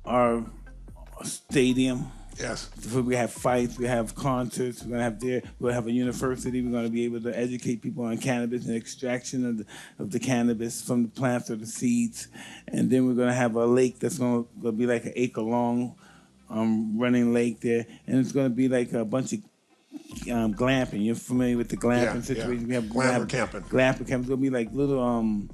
our stadium. Yes. We have fights, we have concerts, we'll have a university. We're going to be able to educate people on cannabis and extraction of the cannabis from the plants or the seeds. And then we're going to have a lake that's going to be like an acre long running lake there. And it's going to be like a bunch of glamping. You're familiar with the glamping situation? Yeah. We have Glamour camping. Glamping camping. It's going to be like little,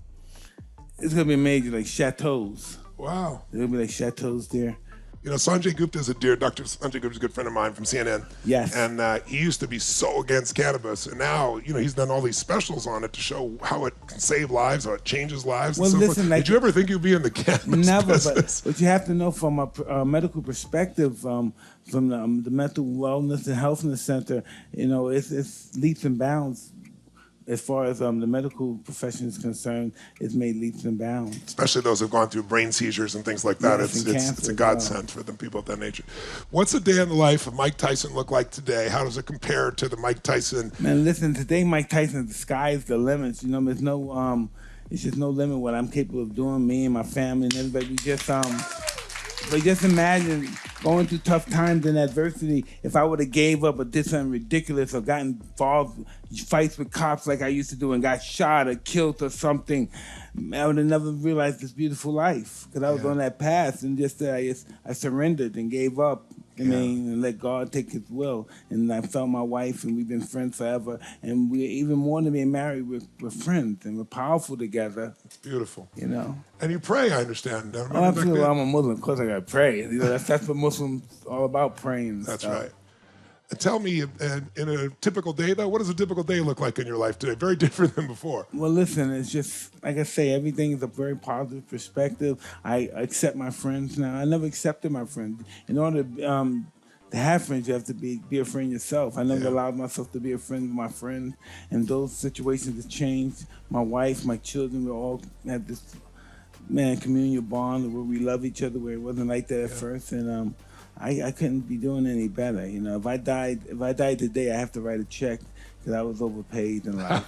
it's going to be major, like chateaus. Wow. There'll be like chateaus there. You know, Sanjay Gupta is Dr. Sanjay Gupta is a good friend of mine from CNN. Yes. And he used to be so against cannabis. And now, you know, he's done all these specials on it to show how it can save lives, how it changes lives. Well, and so listen, forth. Did you ever think you'd be in the cannabis Never, business? but you have to know from a medical perspective, from the Mental Wellness and Healthness Center, you know, it's leaps and bounds. As far as the medical profession is concerned, it's made leaps and bounds. Especially those who've gone through brain seizures and things like that. Yes, It's a godsend for the people of that nature. What's a day in the life of Mike Tyson look like today? How does it compare to the Mike Tyson? Man, listen, today Mike Tyson, the sky is the limit. You know, there's no, it's just no limit what I'm capable of doing, me and my family and everybody. But just imagine going through tough times and adversity. If I would have gave up or did something ridiculous or got involved in fights with cops like I used to do and got shot or killed or something, I would have never realized this beautiful life because I was on that path and I surrendered and gave up. And let God take his will. And I found my wife, and we've been friends forever. And we're even more than being married, we're friends, and we're powerful together. It's beautiful. You know? And you pray, I understand. Absolutely. I'm a Muslim. Of course I got to pray. You know, that's what Muslims all about, praying. That's right. And tell me, in a typical day, though, what does a typical day look like in your life today? Very different than before. Well, listen, it's just, like I say, everything is a very positive perspective. I accept my friends now. I never accepted my friends. In order to have friends, you have to be a friend yourself. I never allowed myself to be a friend with my friends. And those situations have changed. My wife, my children, we all have this, communal bond where we love each other, where it wasn't like that at first. And I couldn't be doing any better. You know, if I died today, I have to write a check because I was overpaid in life.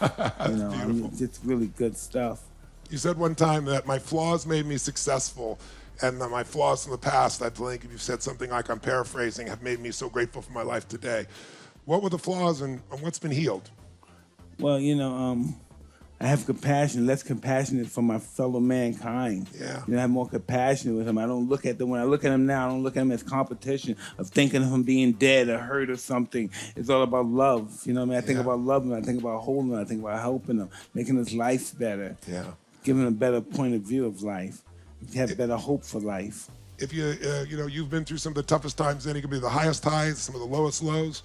You know, it's really good stuff. You said one time that my flaws made me successful, and that my flaws in the past, I think if you've said something like, I'm paraphrasing, have made me so grateful for my life today. What were the flaws and what's been healed? Well, you know, I have compassion, less compassionate for my fellow mankind. Yeah. You know, I have more compassion with him. I don't look at them, when I look at him now, I don't look at him as competition of thinking of him being dead or hurt or something. It's all about love. You know what I mean? I think about loving him, I think about holding him, I think about helping him, making his life better. Yeah. Giving him a better point of view of life. Have better hope for life. If you've been through some of the toughest times, then it could be the highest highs, some of the lowest lows.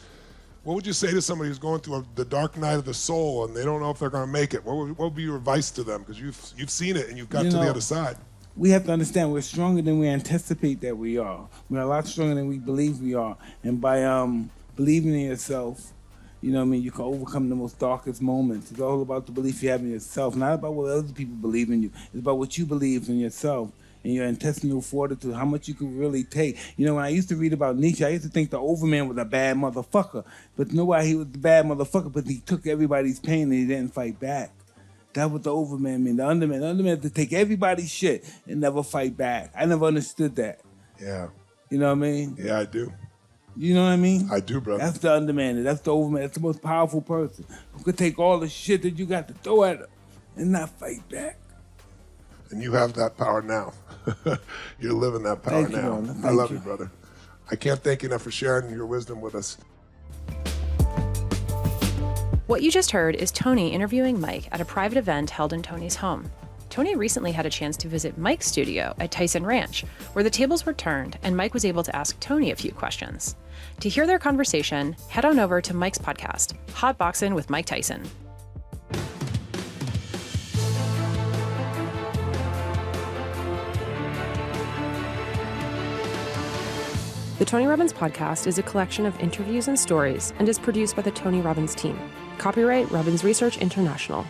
What would you say to somebody who's going through the dark night of the soul and they don't know if they're going to make it? What would be your advice to them? Because you've seen it and you've got to the other side. We have to understand we're stronger than we anticipate that we are. We're a lot stronger than we believe we are. And by believing in yourself, you know what I mean, you can overcome the most darkest moments. It's all about the belief you have in yourself, not about what other people believe in you. It's about what you believe in yourself and your intestinal fortitude, how much you can really take. You know, when I used to read about Nietzsche, I used to think the Overman was a bad motherfucker. But you know why he was the bad motherfucker? But he took everybody's pain and he didn't fight back. That's what the Overman mean. The Underman had to take everybody's shit and never fight back. I never understood that. Yeah. You know what I mean? Yeah, I do. You know what I mean? I do, brother. That's the Underman. That's the Overman. That's the most powerful person who could take all the shit that you got to throw at him and not fight back. And you have that power now. You're living that power now. I love you, brother. I can't thank you enough for sharing your wisdom with us. What you just heard is Tony interviewing Mike at a private event held in Tony's home. Tony recently had a chance to visit Mike's studio at Tyson Ranch, where the tables were turned and Mike was able to ask Tony a few questions. To hear their conversation, head on over to Mike's podcast, Hot Boxin' with Mike Tyson. The Tony Robbins Podcast is a collection of interviews and stories and is produced by the Tony Robbins team. Copyright Robbins Research International.